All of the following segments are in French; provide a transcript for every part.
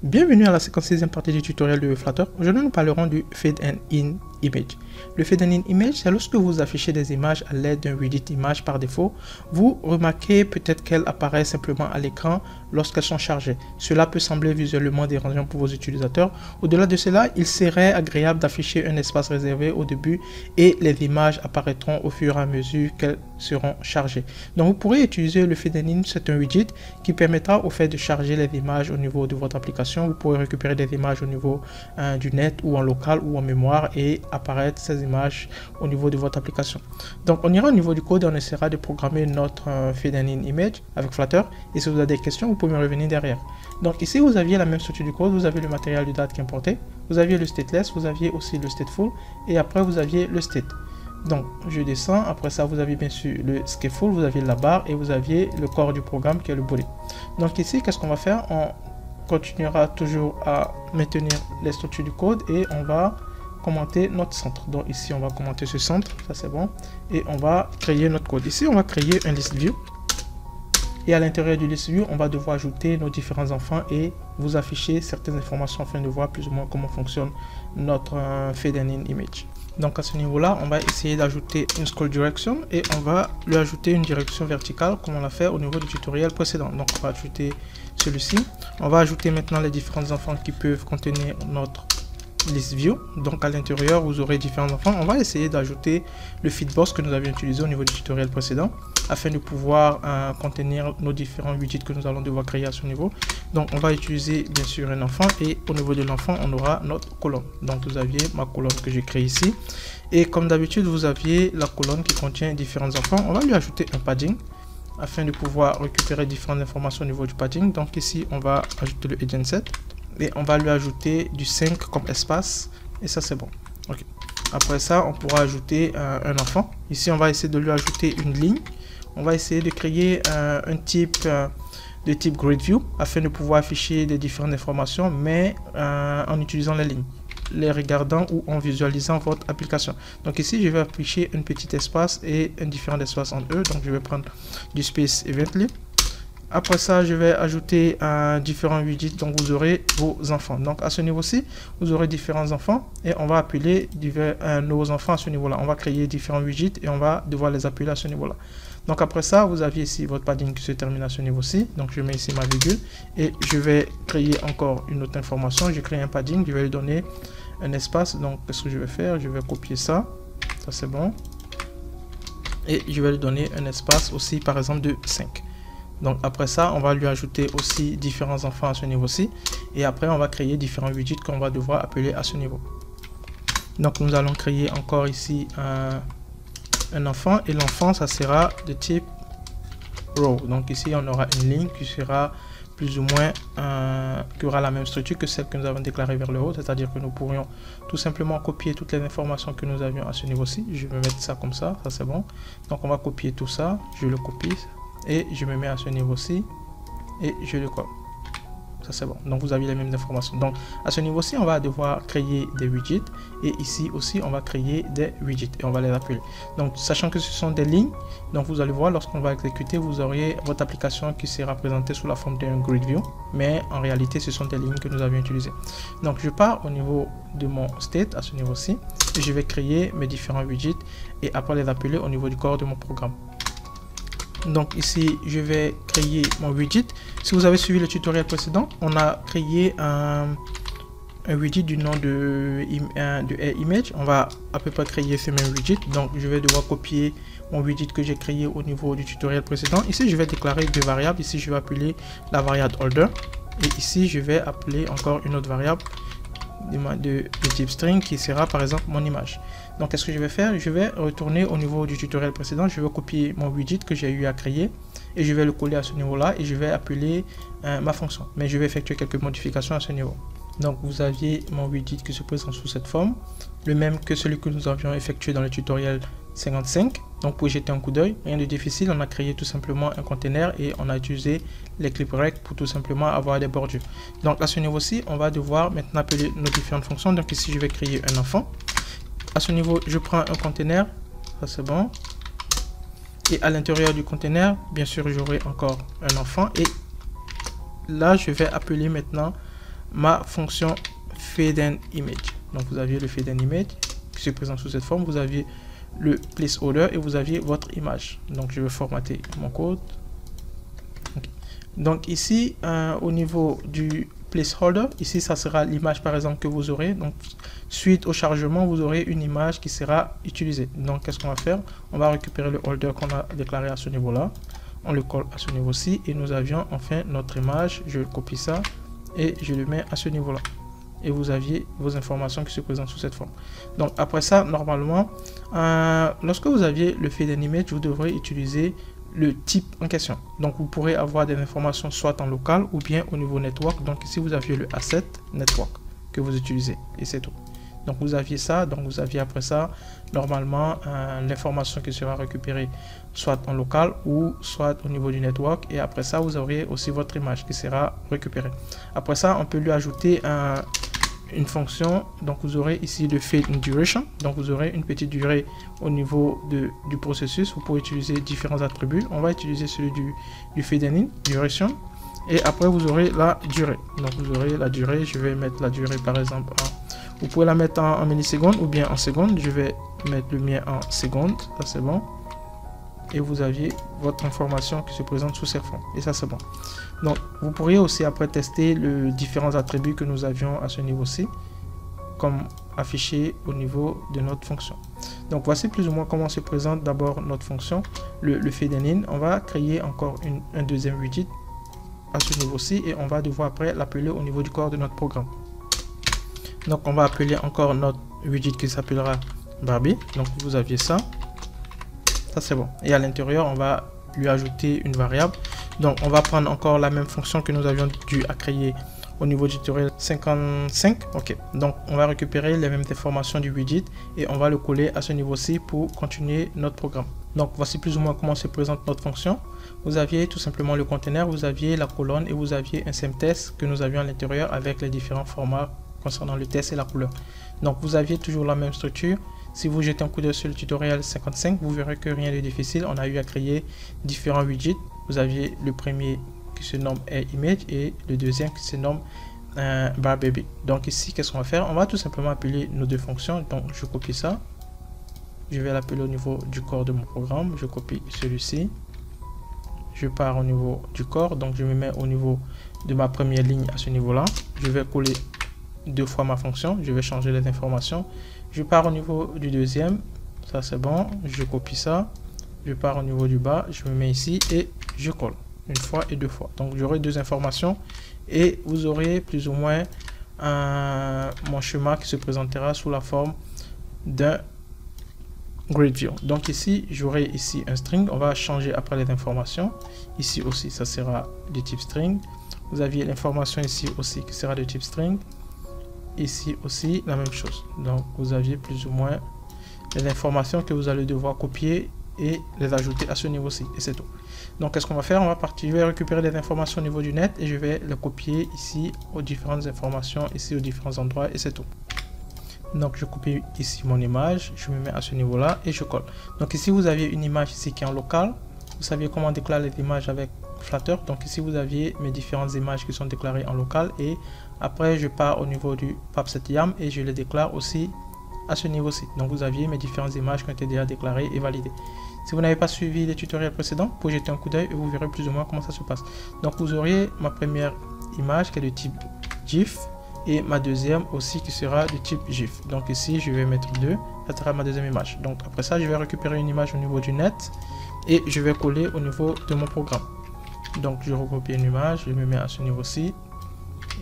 Bienvenue à la 56e partie du tutoriel de Flutter. Aujourd'hui, nous parlerons du Fade and In Image. Le Fade and In Image, c'est lorsque vous affichez des images à l'aide d'un widget image par défaut. Vous remarquez peut-être qu'elles apparaissent simplement à l'écran lorsqu'elles sont chargées. Cela peut sembler visuellement dérangeant pour vos utilisateurs. Au-delà de cela, il serait agréable d'afficher un espace réservé au début et les images apparaîtront au fur et à mesure qu'elles seront chargées. Donc, vous pourrez utiliser le Fade and In, c'est un widget qui permettra au fait de charger les images au niveau de votre application. Vous pourrez récupérer des images au niveau du net ou en local ou en mémoire et apparaître ces images au niveau de votre application. Donc on ira au niveau du code et on essaiera de programmer notre Fade and In Image avec Flutter. Et si vous avez des questions, vous pouvez me revenir derrière. Donc ici vous aviez la même structure du code, vous avez le matériel du date qui est importé, vous aviez le stateless, vous aviez aussi le stateful et après vous aviez le state. Donc je descends, après ça vous avez bien sûr le scaffold, vous aviez la barre et vous aviez le corps du programme qui est le body. Donc ici qu'est-ce qu'on va faire? On continuera toujours à maintenir les structures du code et on va commenter notre centre. Donc ici on va commenter ce centre, ça c'est bon, et on va créer notre code. Ici on va créer un list view et à l'intérieur du list view on va devoir ajouter nos différents enfants et vous afficher certaines informations afin de voir plus ou moins comment fonctionne notre Fade and In Image. Donc à ce niveau là on va essayer d'ajouter une scroll direction et on va lui ajouter une direction verticale comme on l'a fait au niveau du tutoriel précédent. Donc on va ajouter celui-ci. On va ajouter maintenant les différents enfants qui peuvent contenir notre list view. Donc à l'intérieur vous aurez différents enfants. On va essayer d'ajouter le feedbox que nous avions utilisé au niveau du tutoriel précédent afin de pouvoir contenir nos différents widgets que nous allons devoir créer à ce niveau. Donc on va utiliser bien sûr un enfant et au niveau de l'enfant on aura notre colonne. Donc vous aviez ma colonne que j'ai créée ici et comme d'habitude vous aviez la colonne qui contient différents enfants. On va lui ajouter un padding afin de pouvoir récupérer différentes informations au niveau du padding. Donc ici on va ajouter le agent set et on va lui ajouter du 5 comme espace et ça c'est bon. Okay. Après ça on pourra ajouter un enfant. Ici on va essayer de lui ajouter une ligne. On va essayer de créer un type de type grid view afin de pouvoir afficher des différentes informations mais en utilisant les lignes, les regardant ou en visualisant votre application. Donc ici je vais afficher un petit espace et un différent espace entre eux. Donc je vais prendre du space evently. Après ça je vais ajouter différents widgets. Donc vous aurez vos enfants. Donc à ce niveau-ci vous aurez différents enfants et on va appeler nos enfants à ce niveau-là. On va créer différents widgets et on va devoir les appeler à ce niveau-là. Donc après ça vous aviez ici votre padding qui se termine à ce niveau-ci. Donc je mets ici ma virgule et je vais créer encore une autre information. Je crée un padding, je vais lui donner un espace. Donc qu'est-ce que je vais faire? Je vais copier ça, ça c'est bon, et je vais lui donner un espace aussi par exemple de 5. Donc après ça on va lui ajouter aussi différents enfants à ce niveau-ci et après on va créer différents widgets qu'on va devoir appeler à ce niveau. Donc nous allons créer encore ici un enfant et l'enfant ça sera de type row. Donc ici on aura une ligne qui sera plus ou moins qui aura la même structure que celle que nous avons déclarée vers le haut, c'est-à-dire que nous pourrions tout simplement copier toutes les informations que nous avions à ce niveau-ci. Je vais mettre ça comme ça c'est bon. Donc on va copier tout ça, je le copie et je me mets à ce niveau-ci et je le colle. Ça c'est bon. Donc vous avez les mêmes informations. Donc à ce niveau-ci on va devoir créer des widgets et ici aussi on va créer des widgets et on va les appeler. Donc sachant que ce sont des lignes, donc vous allez voir lorsqu'on va exécuter vous aurez votre application qui sera présentée sous la forme d'un grid view, mais en réalité ce sont des lignes que nous avions utilisées. Donc je pars au niveau de mon state à ce niveau-ci et je vais créer mes différents widgets et après les appeler au niveau du corps de mon programme. Donc ici je vais créer mon widget. Si vous avez suivi le tutoriel précédent, on a créé un widget du nom de image. On va à peu près créer ce même widget. Donc je vais devoir copier mon widget que j'ai créé au niveau du tutoriel précédent. Ici je vais déclarer deux variables. Ici je vais appeler la variable holder et ici je vais appeler encore une autre variable de type string qui sera par exemple mon image. Donc qu'est-ce que je vais faire? Je vais retourner au niveau du tutoriel précédent, je vais copier mon widget que j'ai eu à créer et je vais le coller à ce niveau là et je vais appeler ma fonction, mais je vais effectuer quelques modifications à ce niveau. Donc vous aviez mon widget qui se présente sous cette forme, le même que celui que nous avions effectué dans le tutoriel 55. Donc pour jeter un coup d'œil, rien de difficile, on a créé tout simplement un container et on a utilisé les clip rect pour tout simplement avoir des bordures. Donc à ce niveau-ci on va devoir maintenant appeler nos différentes fonctions. Donc ici je vais créer un enfant. À ce niveau je prends un container, ça c'est bon, et à l'intérieur du container bien sûr j'aurai encore un enfant et là je vais appeler maintenant ma fonction fade in image. Donc vous aviez le fade in image qui se présente sous cette forme, vous aviez le placeholder et vous aviez votre image. Donc je vais formater mon code. Okay. Donc ici au niveau du placeholder, ici ça sera l'image par exemple que vous aurez. Donc suite au chargement, vous aurez une image qui sera utilisée. Donc qu'est-ce qu'on va faire? On va récupérer le holder qu'on a déclaré à ce niveau là, on le colle à ce niveau-ci et nous avions enfin notre image. Je copie ça et je le mets à ce niveau là et vous aviez vos informations qui se présentent sous cette forme. Donc après ça, normalement lorsque vous aviez le fade in image, vous devrez utiliser le type en question. Donc vous pourrez avoir des informations soit en local ou bien au niveau network. Donc ici vous aviez le asset network que vous utilisez et c'est tout. Donc vous aviez ça, donc vous aviez après ça normalement l'information qui sera récupérée soit en local ou soit au niveau du network, et après ça vous aurez aussi votre image qui sera récupérée. Après ça on peut lui ajouter une fonction. Donc vous aurez ici le fade in duration, donc vous aurez une petite durée au niveau du processus. Vous pouvez utiliser différents attributs. On va utiliser celui du fade in duration et après vous aurez la durée. Donc vous aurez la durée, je vais mettre la durée par exemple vous pouvez la mettre en millisecondes ou bien en secondes. Je vais mettre le mien en secondes, ça c'est bon, et vous aviez votre information qui se présente sous cette forme et ça c'est bon. Donc vous pourriez aussi après tester les différents attributs que nous avions à ce niveau-ci comme affiché au niveau de notre fonction. Donc voici plus ou moins comment se présente d'abord notre fonction, le fade in. On va créer encore un deuxième widget à ce niveau-ci et on va devoir après l'appeler au niveau du corps de notre programme. Donc on va appeler encore notre widget qui s'appellera Barbie. Donc vous aviez ça c'est bon, et à l'intérieur on va lui ajouter une variable. Donc on va prendre encore la même fonction que nous avions dû à créer au niveau du tutoriel 55. Ok, donc on va récupérer les mêmes informations du widget et on va le coller à ce niveau-ci pour continuer notre programme. Donc voici plus ou moins comment se présente notre fonction. Vous aviez tout simplement le conteneur, vous aviez la colonne et vous aviez un semtest que nous avions à l'intérieur avec les différents formats concernant le test et la couleur. Donc vous aviez toujours la même structure. Si vous jetez un coup d'œil sur le tutoriel 55, vous verrez que rien de difficile. On a eu à créer différents widgets. Vous aviez le premier qui se nomme Air Image et le deuxième qui se nomme Barbie. Donc ici, qu'est-ce qu'on va faire? On va tout simplement appeler nos deux fonctions. Donc je copie ça. Je vais l'appeler au niveau du corps de mon programme. Je copie celui-ci. Je pars au niveau du corps. Donc je me mets au niveau de ma première ligne à ce niveau-là. Je vais coller deux fois ma fonction. Je vais changer les informations. Je pars au niveau du deuxième, ça c'est bon, je copie ça, je pars au niveau du bas, je me mets ici et je colle une fois et deux fois. Donc j'aurai deux informations et vous aurez plus ou moins mon schéma qui se présentera sous la forme d'un grid view. Donc ici j'aurai ici un string, on va changer après les informations. Ici aussi ça sera de type string. Vous aviez l'information ici aussi qui sera de type string. Ici aussi la même chose. Donc vous aviez plus ou moins les informations que vous allez devoir copier et les ajouter à ce niveau-ci et c'est tout. Donc qu'est-ce qu'on va faire? On va partir, je vais récupérer les informations au niveau du net et je vais les copier ici aux différentes informations ici aux différents endroits et c'est tout. Donc je copie ici mon image, je me mets à ce niveau-là et je colle. Donc ici vous aviez une image ici qui est en local. Vous saviez comment déclarer les images avec Flutter. Donc ici vous aviez mes différentes images qui sont déclarées en local et après je pars au niveau du PubSet-YAM et je les déclare aussi à ce niveau-ci. Donc vous aviez mes différentes images qui ont été déjà déclarées et validées. Si vous n'avez pas suivi les tutoriels précédents, vous pouvez jeter un coup d'œil et vous verrez plus ou moins comment ça se passe. Donc vous auriez ma première image qui est de type GIF et ma deuxième aussi qui sera de type GIF. Donc ici je vais mettre 2, ça sera ma deuxième image. Donc après ça je vais récupérer une image au niveau du net et je vais coller au niveau de mon programme. Donc je recopie une image, je me mets à ce niveau-ci,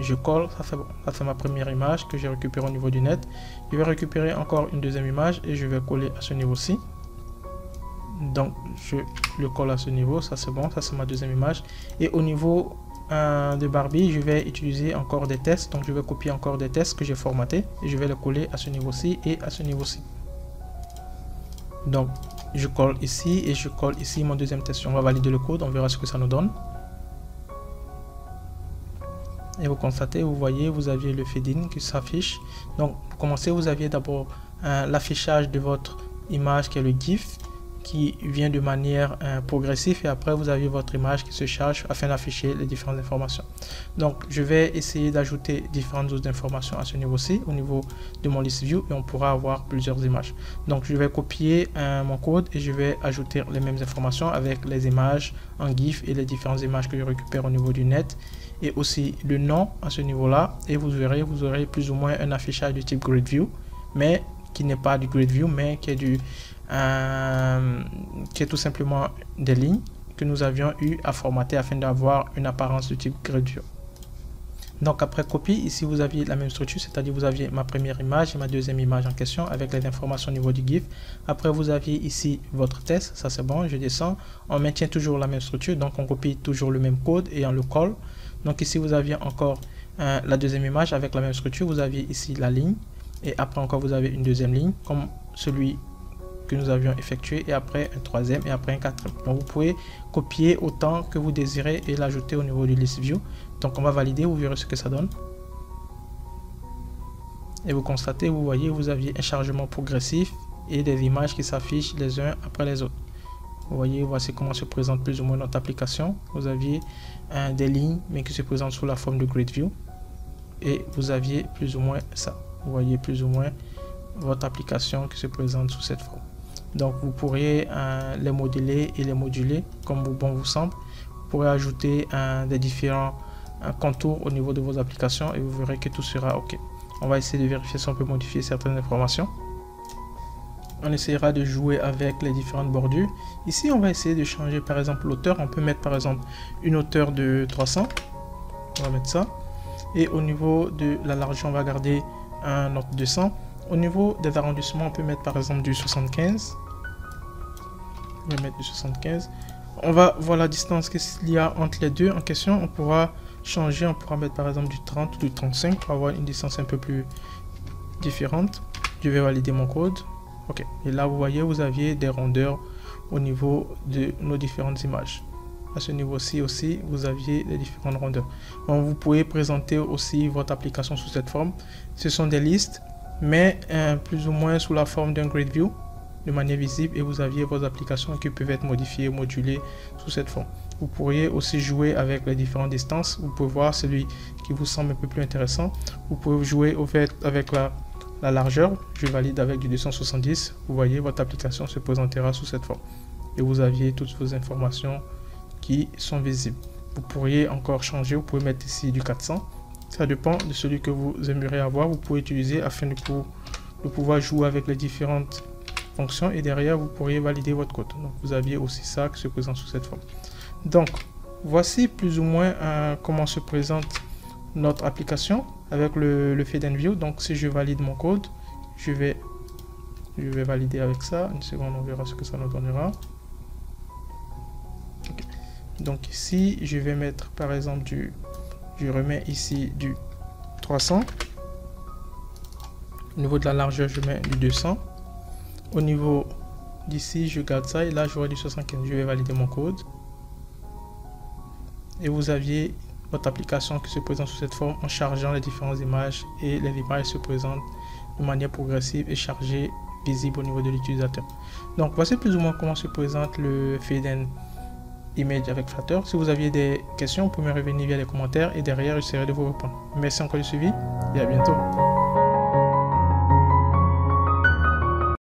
je colle, ça fait bon. Ça c'est ma première image que j'ai récupérée au niveau du net. Je vais récupérer encore une deuxième image et je vais coller à ce niveau-ci. Donc je le colle à ce niveau, ça c'est bon, ça c'est ma deuxième image. Et au niveau de Barbie, je vais utiliser encore des tests. Donc je vais copier encore des tests que j'ai formatés et je vais les coller à ce niveau-ci et à ce niveau-ci. Donc je colle ici et je colle ici mon deuxième test. On va valider le code, on verra ce que ça nous donne. Et vous constatez, vous voyez, vous aviez le fade-in qui s'affiche. Donc pour commencer, vous aviez d'abord l'affichage de votre image qui est le GIF, qui vient de manière progressive et après vous avez votre image qui se charge afin d'afficher les différentes informations. Donc je vais essayer d'ajouter différentes autres informations à ce niveau-ci, au niveau de mon list view, et on pourra avoir plusieurs images. Donc je vais copier mon code et je vais ajouter les mêmes informations avec les images en GIF et les différentes images que je récupère au niveau du net et aussi le nom à ce niveau-là, et vous verrez, vous aurez plus ou moins un affichage du type grid view, mais qui n'est pas du grid view, mais qui est du qui est tout simplement des lignes que nous avions eu à formater afin d'avoir une apparence de type grid view. Donc après copie, ici vous aviez la même structure, c'est-à-dire vous aviez ma première image et ma deuxième image en question avec les informations au niveau du GIF. Après vous aviez ici votre test, ça c'est bon, je descends, on maintient toujours la même structure, donc on copie toujours le même code et on le colle. Donc ici vous aviez encore la deuxième image avec la même structure, vous aviez ici la ligne et après encore vous avez une deuxième ligne comme celui que nous avions effectué et après un troisième et après un quatrième. Donc vous pouvez copier autant que vous désirez et l'ajouter au niveau du list view. Donc on va valider, vous verrez ce que ça donne. Et vous constatez, vous voyez, vous aviez un chargement progressif et des images qui s'affichent les uns après les autres. Vous voyez, voici comment se présente plus ou moins notre application. Vous aviez des lignes mais qui se présentent sous la forme de grid view. Et vous aviez plus ou moins ça. Vous voyez plus ou moins votre application qui se présente sous cette forme. Donc vous pourriez les modeler et les moduler comme bon vous semble. Vous pourrez ajouter des différents contours au niveau de vos applications et vous verrez que tout sera OK. On va essayer de vérifier si on peut modifier certaines informations. On essaiera de jouer avec les différentes bordures. Ici on va essayer de changer par exemple l'auteur. On peut mettre par exemple une hauteur de 300. On va mettre ça. Et au niveau de la largeur on va garder un autre 200. Au niveau des arrondissements, on peut mettre par exemple du 75. On va mettre du 75. On va voir la distance qu'il y a entre les deux en question. On pourra changer, on pourra mettre par exemple du 30 ou du 35 pour avoir une distance un peu plus différente. Je vais valider mon code. OK. Et là, vous voyez, vous aviez des rondeurs au niveau de nos différentes images. À ce niveau-ci aussi, vous aviez les différentes rondeurs. Donc, vous pouvez présenter aussi votre application sous cette forme. Ce sont des listes, mais plus ou moins sous la forme d'un grid view de manière visible, et vous aviez vos applications qui peuvent être modifiées, modulées sous cette forme. Vous pourriez aussi jouer avec les différentes distances. Vous pouvez voir celui qui vous semble un peu plus intéressant. Vous pouvez jouer au fait avec la largeur. Je valide avec du 270. Vous voyez, votre application se présentera sous cette forme et vous aviez toutes vos informations qui sont visibles. Vous pourriez encore changer, vous pouvez mettre ici du 400. Ça dépend de celui que vous aimeriez avoir. Vous pouvez utiliser afin de pouvoir jouer avec les différentes fonctions et derrière vous pourriez valider votre code. Donc vous aviez aussi ça qui se présente sous cette forme. Donc voici plus ou moins comment se présente notre application avec le Fade and View. Donc si je valide mon code, je vais valider avec ça. Une seconde, on verra ce que ça nous donnera. Okay. Donc ici je vais mettre par exemple je remets ici du 300. Au niveau de la largeur, je mets du 200. Au niveau d'ici, je garde ça et là j'aurai du 75. Je vais valider mon code. Et vous aviez votre application qui se présente sous cette forme en chargeant les différentes images, et les images se présentent de manière progressive et chargées, visibles au niveau de l'utilisateur. Donc voici plus ou moins comment se présente le Fade and Image avec Flutter. Si vous aviez des questions, vous pouvez me revenir via les commentaires et derrière j'essaierai de vous répondre. Merci encore du suivi et à bientôt.